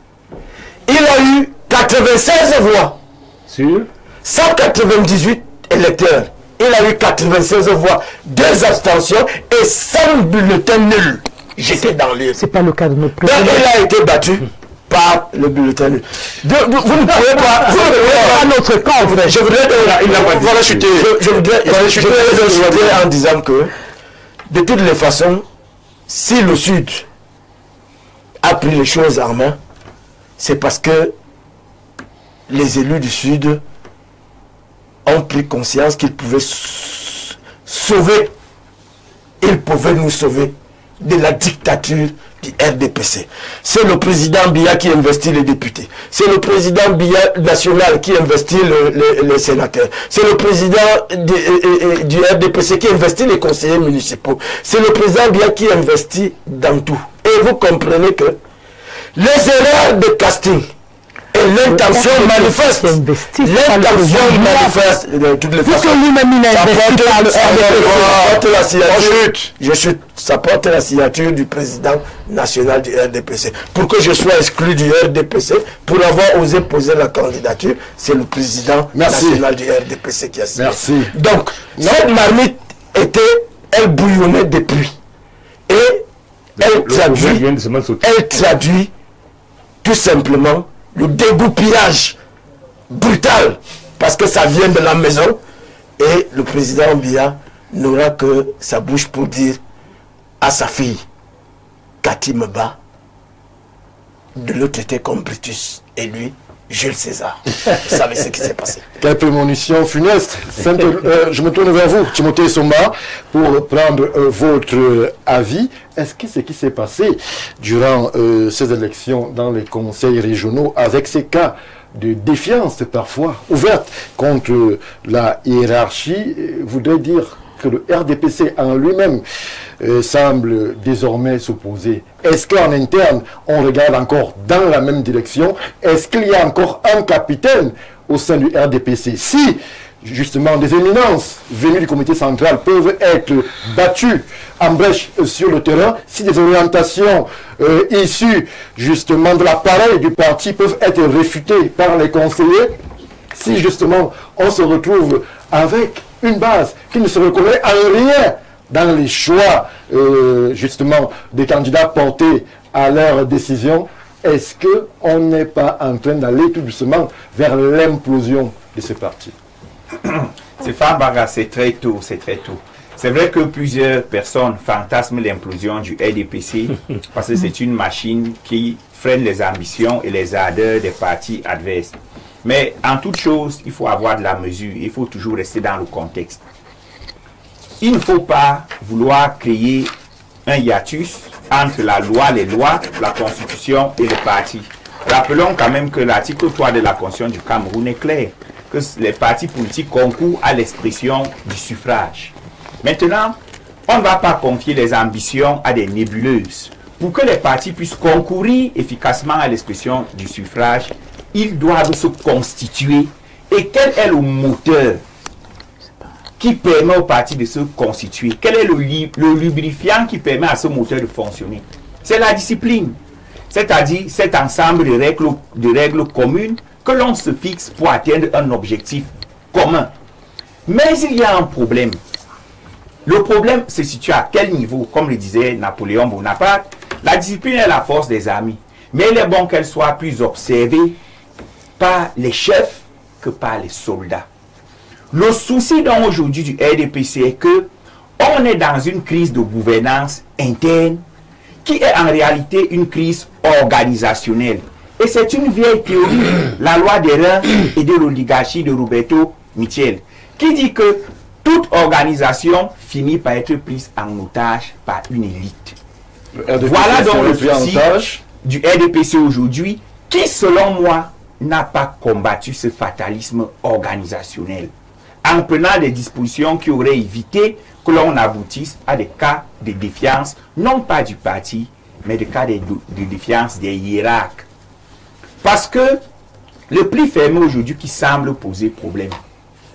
Il a eu 96 voix. Sur 198 électeurs. Il a eu 96 voix, 2 abstentions et 5 bulletins nuls. J'étais dans l'urne. C'est pas le cas de notre Donc président. il a été battu par le bulletin nul. Vous ne pouvez pas... Vous ne pouvez pas notre camp. Je voudrais... Il n'a pas dit. Voilà, chuter. Je voudrais chuter en disant que, de toutes les façons, si le Sud a pris les choses en main, c'est parce que les élus du Sud ont pris conscience qu'ils pouvaient sauver, ils pouvaient nous sauver de la dictature du RDPC. C'est le président Biya qui investit les députés. C'est le président Biya national qui investit les sénateurs. C'est le président du RDPC qui investit les conseillers municipaux. C'est le président Biya qui investit dans tout. Et vous comprenez que les erreurs de casting et l'intention manifeste, l'intention manifeste de toutes les façons, ça porte la signature du président national du RDPC. Pour que je sois exclu du RDPC, pour avoir osé poser la candidature, c'est le président national du RDPC qui a signé. Merci. Donc, cette marmite elle bouillonnait depuis. Et elle traduit tout simplement le dégoupillage brutal, parce que ça vient de la maison, et le président Biya n'aura que sa bouche pour dire à sa fille, Cathy me bat, de le traiter comme Brutus, et lui, Jules César. Vous savez ce qui s'est passé. Quelle prémonition funeste. Je me tourne vers vous, Timothée Somba, pour prendre votre avis. Est-ce que ce qui s'est passé durant ces élections dans les conseils régionaux, avec ces cas de défiance parfois ouverte contre la hiérarchie, voudrait dire que le RDPC en lui-même semble désormais s'opposer? Est-ce qu'en interne, on regarde encore dans la même direction? Est-ce qu'il y a encore un capitaine au sein du RDPC? Si, justement, des éminences venues du comité central peuvent être battues en brèche sur le terrain, si des orientations issues, justement, de l'appareil du parti peuvent être réfutées par les conseillers, si, justement, on se retrouve avec une base qui ne se reconnaît en rien dans les choix, justement, des candidats portés à leur décision, est-ce qu'on n'est pas en train d'aller tout doucement vers l'implosion de ce parti? Stéphane Baga, c'est très tôt, c'est très tôt. C'est vrai que plusieurs personnes fantasment l'implosion du RDPC parce que c'est une machine qui freine les ambitions et les ardeurs des partis adverses. Mais en toute chose, il faut avoir de la mesure, il faut toujours rester dans le contexte. Il ne faut pas vouloir créer un hiatus entre la loi, les lois, la constitution et le parti. Rappelons quand même que l'article 3 de la Constitution du Cameroun est clair, que les partis politiques concourent à l'expression du suffrage. Maintenant, on ne va pas confier les ambitions à des nébuleuses. Pour que les partis puissent concourir efficacement à l'expression du suffrage, ils doivent se constituer. Et quel est le moteur qui permet aux partis de se constituer? Quel est le lubrifiant qui permet à ce moteur de fonctionner? C'est la discipline, c'est-à-dire cet ensemble de règles communes que l'on se fixe pour atteindre un objectif commun. Mais il y a un problème. Le problème se situe à quel niveau? Comme le disait Napoléon Bonaparte, la discipline est la force des armées. Mais il est bon qu'elle soit plus observée par les chefs que par les soldats. Le souci donc aujourd'hui du RDPC est que on est dans une crise de gouvernance interne qui est en réalité une crise organisationnelle. Et c'est une vieille théorie, la loi des reins et de l'oligarchie de Roberto Michel, qui dit que toute organisation finit par être prise en otage par une élite. Voilà donc le souci du RDPC aujourd'hui, qui selon moi n'a pas combattu ce fatalisme organisationnel en prenant des dispositions qui auraient évité que l'on aboutisse à des cas de défiance, non pas du parti, mais des cas de défiance des hiérarques. Parce que le pli fermé aujourd'hui qui semble poser problème,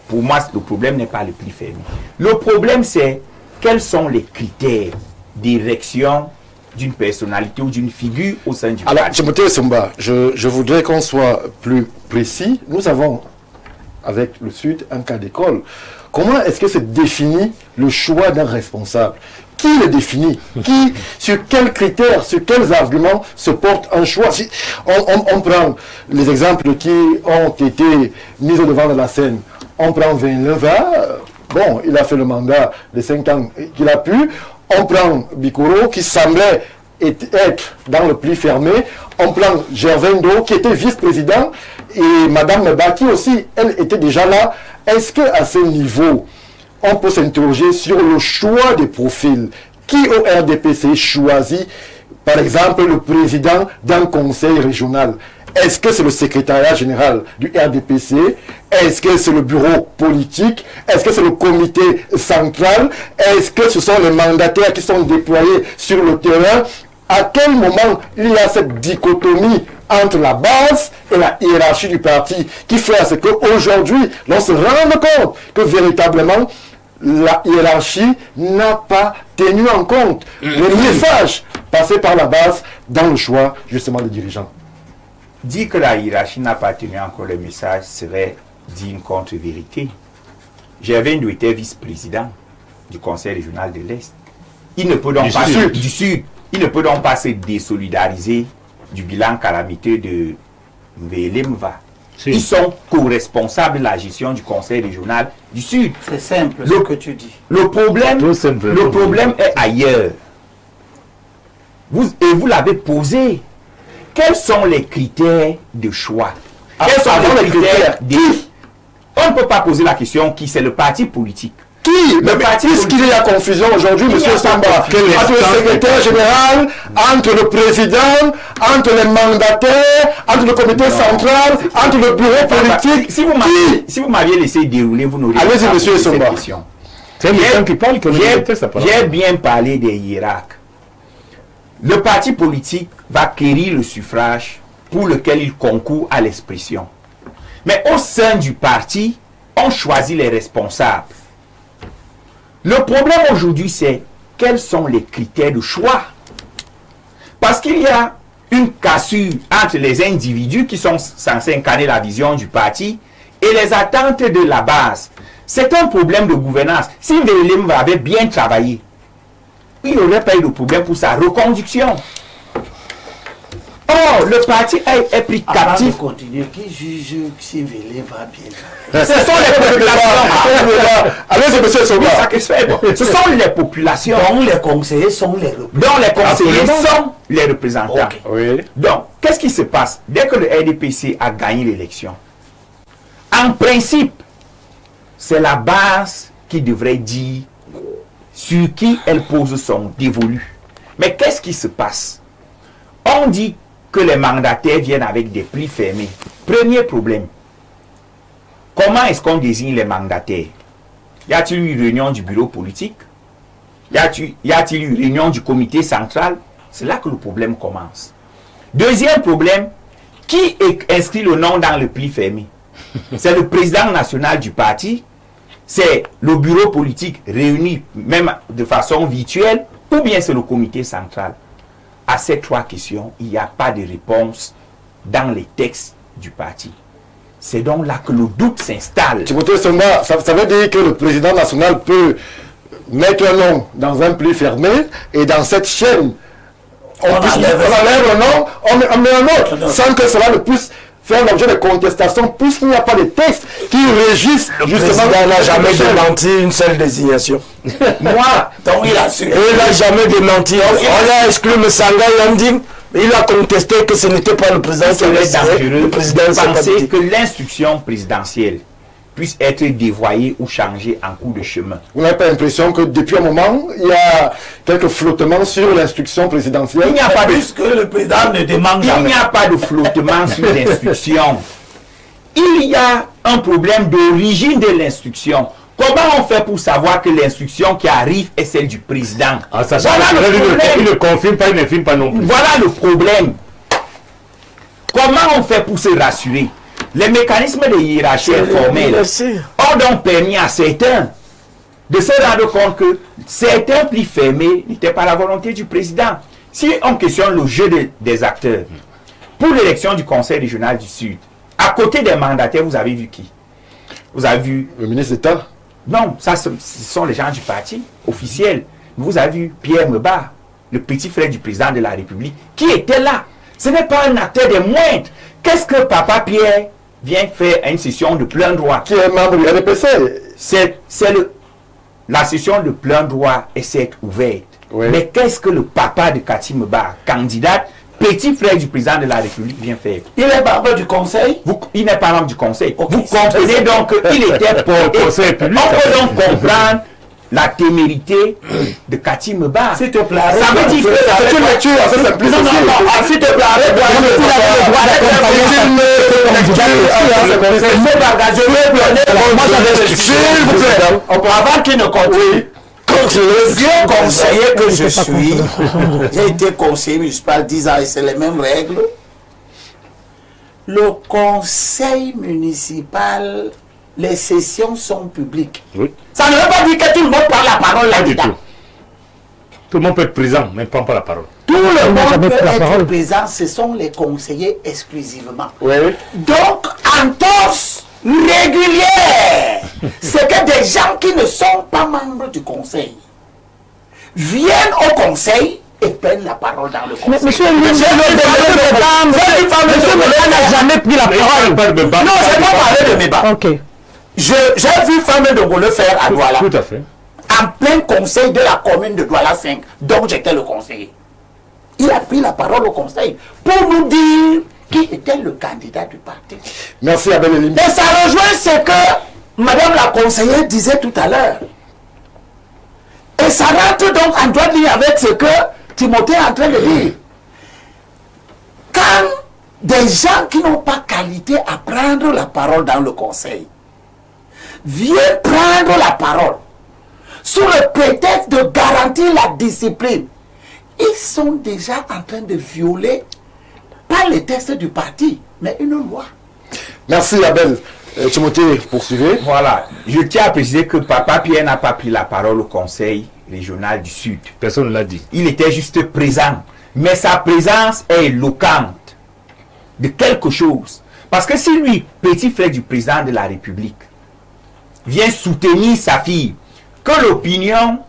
pour moi le problème n'est pas le pli fermé. Le problème c'est quels sont les critères d'érection d'une personnalité ou d'une figure au sein du parti. Alors, Timothée Somba, je voudrais qu'on soit plus précis. Nous avons, avec le Sud, un cas d'école. Comment est-ce que se définit le choix d'un responsable? Qui le définit? Sur quels critères, sur quels arguments se porte un choix? Si on prend les exemples qui ont été mis au devant de la scène. On prend Vinleva, bon, il a fait le mandat de 5 ans qu'il a pu. On prend Bikoro qui semblait être dans le pli fermé. On prend Gervendo qui était vice-président et Madame Mbaki aussi, elle était déjà là. Est-ce qu'à ce niveau, on peut s'interroger sur le choix des profils? Qui au RDPC choisit, par exemple, le président d'un conseil régional? Est-ce que c'est le secrétariat général du RDPC? Est-ce que c'est le bureau politique? Est-ce que c'est le comité central? Est-ce que ce sont les mandataires qui sont déployés sur le terrain? À quel moment il y a cette dichotomie entre la base et la hiérarchie du parti qui fait à ce qu'aujourd'hui, l'on se rende compte que véritablement, la hiérarchie n'a pas tenu en compte le message passé par la base dans le choix justement des dirigeants? Dire que la hiérarchie n'a pas tenu encore le message serait dire une contre-vérité. Gervendo était vice-président du Conseil régional de l'Est. Il ne peut donc pas du Sud. Il ne peut donc pas se désolidariser du bilan calamiteux de Mvelemva. Ils sont co-responsables de la gestion du Conseil régional du Sud. C'est simple ce que tu dis. Le problème est ailleurs. Vous l'avez posé. Quels sont les critères de choix? Quels sont les critères de... On ne peut pas poser la question qui, c'est le parti politique. Qui? Le parti, puisqu'il y a confusion aujourd'hui, M. Samba, entre le secrétaire général, entre le président, entre les mandataires, entre le comité central, entre le bureau politique. Si vous m'aviez laissé dérouler, vous n'auriez pas posé cette question. C'est le qui parle que j'ai bien parlé des hiérarques. Le parti politique va acquérir le suffrage pour lequel il concourt à l'expression. Mais au sein du parti, on choisit les responsables. Le problème aujourd'hui, c'est quels sont les critères de choix. Parce qu'il y a une cassure entre les individus qui sont censés incarner la vision du parti et les attentes de la base. C'est un problème de gouvernance. Si Mvelemva avait bien travaillé, il n'aurait pas eu de problème pour sa reconduction. Or, le parti est pris captif. Continuer, qui juge si Mvelemva bien? Ce sont les populations. Allez-y, monsieur Soba. Ce sont les populations. Donc les conseillers sont les représentants. Okay. Oui. Donc, qu'est-ce qui se passe? Dès que le RDPC a gagné l'élection, en principe, c'est la base qui devrait dire sur qui elle pose son dévolu. Mais qu'est-ce qui se passe? On dit que les mandataires viennent avec des plis fermés. Premier problème. comment est-ce qu'on désigne les mandataires? Y a-t-il eu une réunion du bureau politique? Y a-t-il eu une réunion du comité central? C'est là que le problème commence. Deuxième problème, qui inscrit le nom dans le pli fermé? C'est le président national du parti, c'est le bureau politique réuni même de façon virtuelle, ou bien c'est le comité central? À ces trois questions, il n'y a pas de réponse dans les textes du parti. C'est donc là que le doute s'installe. Timothée Songa, ça veut dire que le président national peut mettre un nom dans un pli fermé et dans cette chaîne, on enlève un nom, on met un autre, sans que cela ne puisse faire l'objet de contestation, puisqu'il n'y a pas de texte qui régisse. Le président n'a jamais démenti une seule désignation. Moi, donc il a su. Et il n'a jamais démenti. On a exclu Msanga Yanding. Il a contesté que ce n'était pas le président qui avait dangereux. Le président Pensez que l'instruction présidentielle puisse être dévoyée ou changée en cours de chemin. Vous n'avez pas l'impression que depuis un moment, il y a quelques flottements sur l'instruction présidentielle? Il n'y a pas de, Puisque le président ne demande il jamais. n'y a pas de flottement sur l'instruction. Il y a un problème d'origine de l'instruction. Comment on fait pour savoir que l'instruction qui arrive est celle du président? Ah, ça, Voilà le problème. il ne confirme pas, il n'infirme pas non plus. Voilà le problème. Comment on fait pour se rassurer? Les mécanismes de hiérarchie informelle ont donc permis à certains de se rendre compte que certains plis fermés n'étaient pas la volonté du président. Si on questionne le jeu des acteurs, pour l'élection du Conseil régional du Sud, à côté des mandataires, vous avez vu qui? Vous avez vu... Le ministre d'État? Non, ça, ce sont les gens du parti officiel. Vous avez vu Pierre Meba, le petit frère du président de la République, qui était là. Ce n'est pas un acteur des moindres. Qu'est-ce que Papa Pierre vient faire à une session de plein droit? Qui est membre du RDPC? La session de plein droit est certes ouverte. Oui. Mais qu'est-ce que le papa de Cathy Meba, candidate, petit frère du président de la République, vient faire? Il est membre du conseil. Il n'est pas membre du conseil. Ok, Vous comprenez donc qu'il était porté. conseil public, On peut donc comprendre la témérité de Cathy Meba. S'il te plaît, Ça veut dire que C'est une lecture assez simple. Non, non, non, s'il te plaît, arrête. Avant qu'il ne continue, le vieux conseiller que je suis, j'ai été conseiller municipal 10 ans et c'est les mêmes règles. Le conseil municipal, les sessions sont publiques. Oui. Ça ne veut pas dire que tout le monde prend la parole Pas du là-dedans. tout. Tout le monde peut être présent, mais ne prend pas la parole. Tout le n'a monde jamais peut pris la être parole. présent, ce sont les conseillers exclusivement. Oui. Donc, en tosse régulière, c'est que des gens qui ne sont pas membres du conseil viennent au conseil et prennent la parole dans le conseil. Mais monsieur Monsieur n'a jamais pris la parole. Pas de débat. Non, je n'ai pas parlé de Meba. Ok. J'ai vu Fameux de le faire à Douala, Tout à fait. en plein conseil de la commune de Douala 5, dont j'étais le conseiller. Il a pris la parole au conseil pour nous dire qui était le candidat du parti. Merci Abel Elim. Et ça rejoint ce que Madame la conseillère disait tout à l'heure. Et ça rentre donc en droit de ligne avec ce que Timothée est en train de dire. Quand des gens qui n'ont pas qualité à prendre la parole dans le conseil viennent prendre la parole sous le prétexte de garantir la discipline, ils sont déjà en train de violer pas les textes du parti, mais une loi. Merci Abel. Timothée, poursuivez. Voilà. Je tiens à préciser que Papa Pierre n'a pas pris la parole au Conseil régional du Sud. Personne ne l'a dit. Il était juste présent. Mais sa présence est éloquente de quelque chose. Parce que si lui, petit frère du président de la République, vient soutenir sa fille, que l'opinion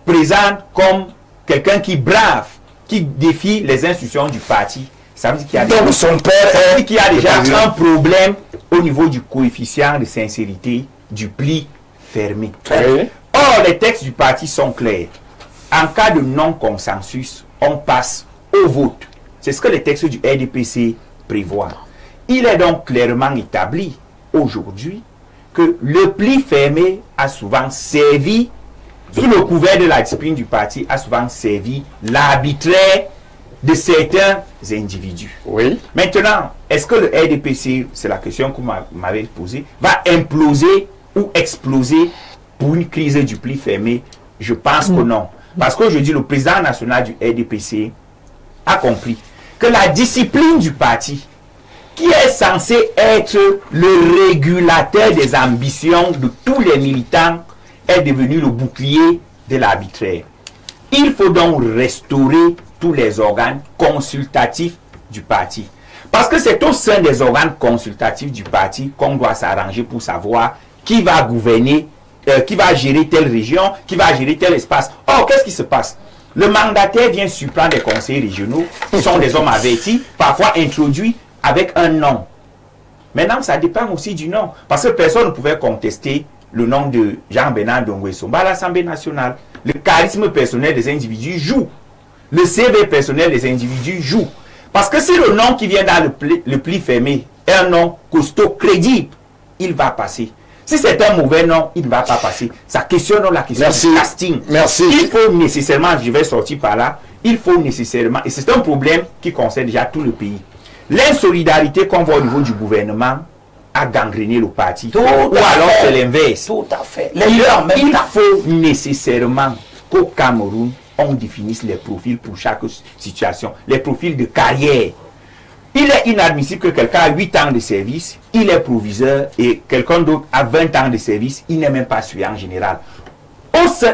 présente comme quelqu'un qui brave, qui défie les instructions du parti, ça veut dire qu'il y a Donc son père ça veut est dire qu'il y a déjà un problème au niveau du coefficient de sincérité du pli fermé. Oui. Or, les textes du parti sont clairs. En cas de non-consensus, on passe au vote. C'est ce que les textes du RDPC prévoient. Il est donc clairement établi aujourd'hui que le pli fermé a souvent servi, sous le couvert de la discipline du parti, a souvent servi l'arbitraire de certains individus. Oui. Maintenant, est-ce que le RDPC, c'est la question que vous m'avez posée, va imploser ou exploser pour une crise du pli fermé? Je pense que non. Parce qu'aujourd'hui, le président national du RDPC a compris que la discipline du parti, qui est censé être le régulateur des ambitions de tous les militants, est devenu le bouclier de l'arbitraire. Il faut donc restaurer tous les organes consultatifs du parti. Parce que c'est au sein des organes consultatifs du parti qu'on doit s'arranger pour savoir qui va gouverner, qui va gérer telle région, qui va gérer tel espace. Or, qu'est-ce qui se passe? Le mandataire vient surprendre des conseillers régionaux, qui sont des hommes avertis, parfois introduits avec un nom. Maintenant, ça dépend aussi du nom. Parce que personne ne pouvait contester le nom de Jean-Bernard Dongwe-Somba à l'Assemblée nationale. Le charisme personnel des individus joue. Le CV personnel des individus joue. Parce que si le nom qui vient dans le pli fermé est un nom costaud, crédible, il va passer. Si c'est un mauvais nom, il ne va pas passer. Ça questionne la question du casting. Merci. Il faut nécessairement, je vais sortir par là, il faut nécessairement, et c'est un problème qui concerne déjà tout le pays, l'insolidarité qu'on voit au niveau du gouvernement a gangréné le parti. Ou alors c'est l'inverse. Tout à fait. Il faut nécessairement qu'au Cameroun, on définisse les profils pour chaque situation, les profils de carrière. Il est inadmissible que quelqu'un a 8 ans de service, il est proviseur, et quelqu'un d'autre a 20 ans de service, il n'est même pas suivi en général.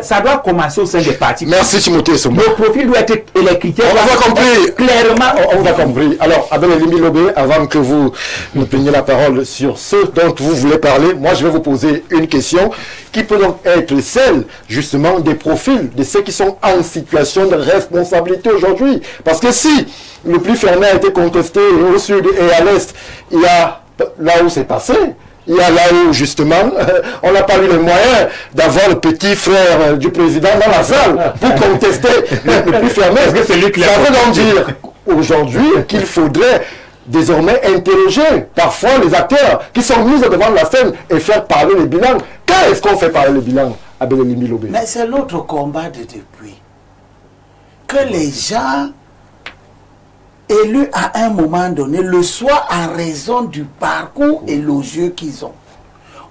Ça doit commencer au sein des partis. Merci Timothée Somba. Le profil doit être, et les critères On a compris. Clairement. On a compris. Alors, Abel Elimi Lobé, avant que vous me preniez la parole sur ce dont vous voulez parler, moi je vais vous poser une question qui peut donc être celle justement des profils de ceux qui sont en situation de responsabilité aujourd'hui. Parce que si le pli fermé a été contesté au sud et à l'est, il y a là où c'est passé. Il y a là où, justement, on n'a pas eu les moyens d'avoir le petit frère du président dans la salle pour contester le plus fermé. Ça veut donc dire aujourd'hui qu'il faudrait désormais interroger parfois les acteurs qui sont mis devant la scène et faire parler les bilans. Quand est-ce qu'on fait parler les bilans à Abel-Elimi Lobé? Mais c'est l'autre combat de depuis. Que les gens élus à un moment donné le soient en raison du parcours élogieux qu'ils ont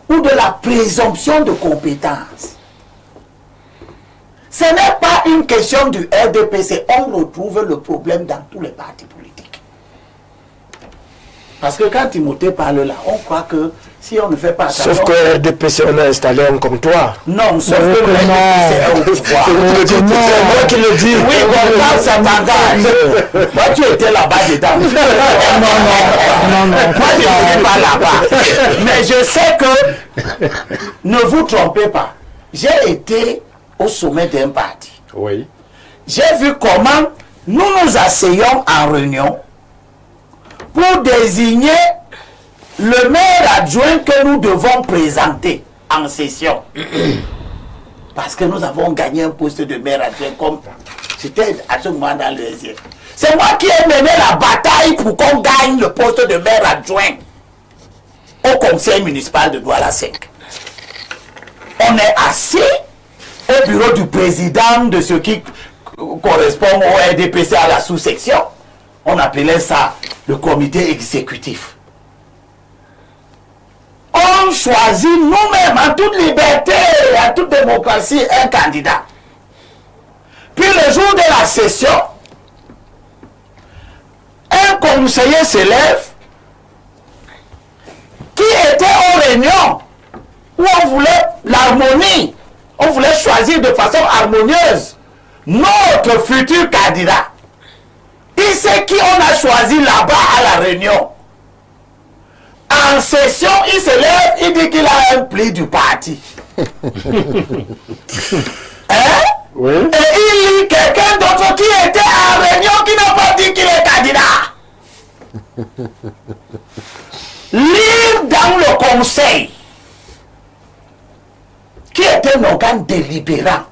ou de la présomption de compétence. Ce n'est pas une question du RDPC. On retrouve le problème dans tous les partis politiques. Parce que quand Timothée parle là, on croit que si on ne fait pas attention... Sauf que le RDPC, on a installé un comme toi. Non, sauf que le RDPC est au pouvoir. C'est moi qui le dis. Oui, bon, quand ça t'engage. Moi, tu étais là-bas dedans. Non. Moi, je ne suis pas là-bas. Mais je sais que, ne vous trompez pas, j'ai été au sommet d'un parti. Oui. J'ai vu comment nous nous asseyons en réunion pour désigner le maire adjoint que nous devons présenter en session. Parce que nous avons gagné un poste de maire adjoint comme j'étais à ce moment dans le SIF. C'est moi qui ai mené la bataille pour qu'on gagne le poste de maire adjoint au conseil municipal de Douala 5. On est assis au bureau du président de ce qui correspond au RDPC à la sous-section. On appelait ça le comité exécutif. On choisit nous-mêmes, en toute liberté, en toute démocratie, un candidat. Puis le jour de la session, un conseiller se lève qui était en réunion où on voulait l'harmonie. On voulait choisir de façon harmonieuse notre futur candidat. Il sait qui on a choisi là-bas à la réunion. En session, il se lève, il dit qu'il a un pli du parti. Oui. Et il lit quelqu'un d'autre qui était en réunion qui n'a pas dit qu'il est candidat. Lire dans le conseil, qui est un organe délibérant,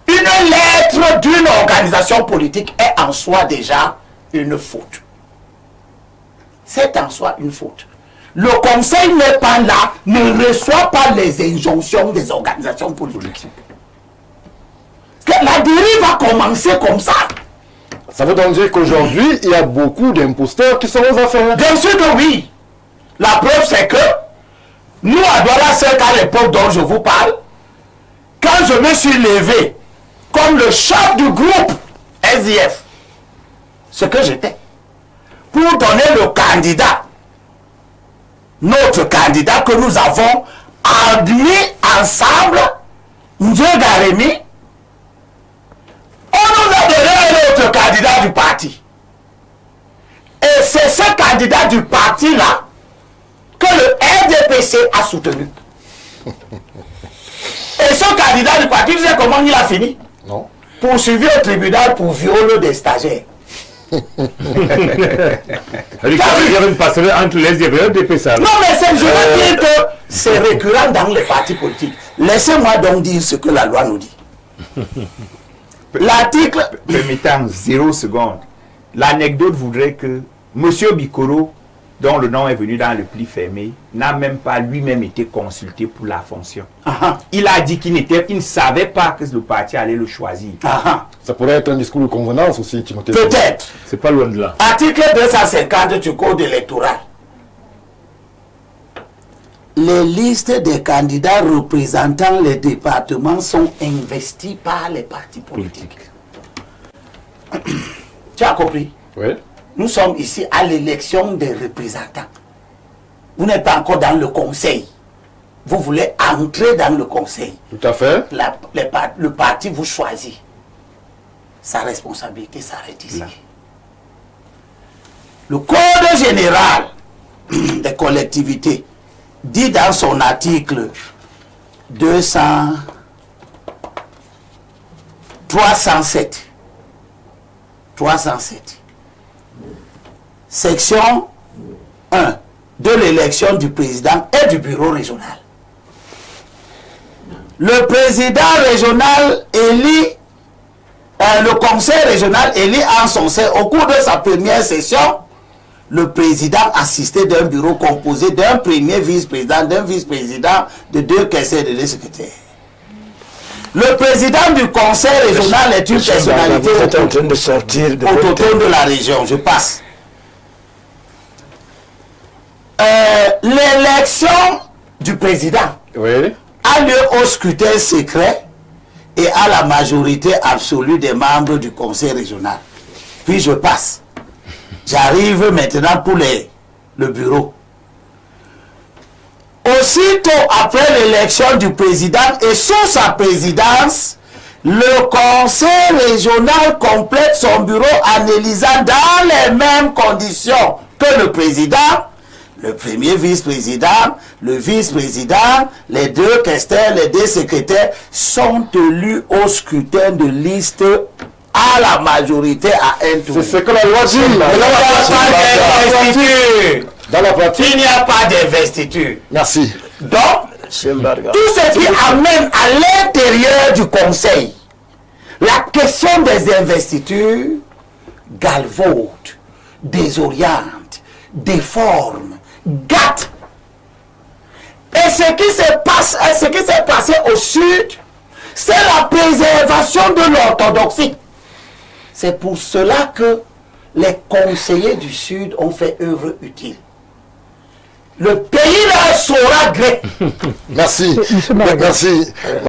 une lettre d'une organisation politique est en soi déjà une faute. C'est en soi une faute. Le conseil n'est pas là, ne reçoit pas les injonctions des organisations politiques. La dérive va commencer comme ça. Ça veut donc dire qu'aujourd'hui, il y a beaucoup d'imposteurs qui sont aux affaires. Bien sûr que oui. La preuve, c'est que nous, à Douala, c'est qu'à l'époque dont je vous parle, quand je me suis levé comme le chef du groupe SDF, ce que j'étais, pour donner le candidat, notre candidat que nous avons admis ensemble, Ndieu Garemi, on nous a donné un autre candidat du parti. Et c'est ce candidat du parti-là que le RDPC a soutenu. Et ce candidat du parti, vous savez comment il a fini? Non. Poursuivi au tribunal pour viol des stagiaires. Il y a une passerelle entre les RDPC. Non, mais je veux dire que c'est récurrent dans les partis politiques. Laissez-moi donc dire ce que la loi nous dit. L'article... Permettant 0 secondes. L'anecdote voudrait que M. Bikoro, dont le nom est venu dans le pli fermé, n'a même pas lui-même été consulté pour la fonction. Il a dit qu'il ne savait pas que le parti allait le choisir. Ça pourrait être un discours de convenance aussi, Timothée. Peut-être. C'est pas loin de là. Article 250 du Code électoral. Les listes des candidats représentant les départements sont investis par les partis politiques. Tu as compris? Oui. Nous sommes ici à l'élection des représentants. Vous n'êtes pas encore dans le conseil. Vous voulez entrer dans le conseil. Tout à fait. Le parti vous choisit. Sa responsabilité s'arrête ici. Là. Le Code général des collectivités dit dans son article 307, section 1 de l'élection du président et du bureau régional. Le président régional élit, le conseil régional élit en son sein au cours de sa première session le président assisté d'un bureau composé d'un premier vice-président, d'un vice-président, de 2 caissiers et de 2 secrétaires. Le président du conseil régional est une personnalité en train de sortir de autochtone de la région. Je passe. L'élection du président Oui. a lieu au scrutin secret et à la majorité absolue des membres du conseil régional. Puis je passe. J'arrive maintenant pour le bureau. Aussitôt après l'élection du président et sous sa présidence, le conseil régional complète son bureau en élisant dans les mêmes conditions que le président, le premier vice-président, le vice-président, les 2 questeurs, les 2 secrétaires sont élus au scrutin de liste à la majorité à un tour. C'est ce que la loi dit. Dans la pratique. Il n'y a pas d'investiture. Merci. Donc, tout ce qui amène à l'intérieur du conseil la question des investitures galvaude, désoriente, déforme, gâte. Et ce qui s'est passé au sud, c'est la préservation de l'orthodoxie. C'est pour cela que les conseillers du sud ont fait œuvre utile. Le pays leur saura gré. Merci. Monsieur Maraga. Merci.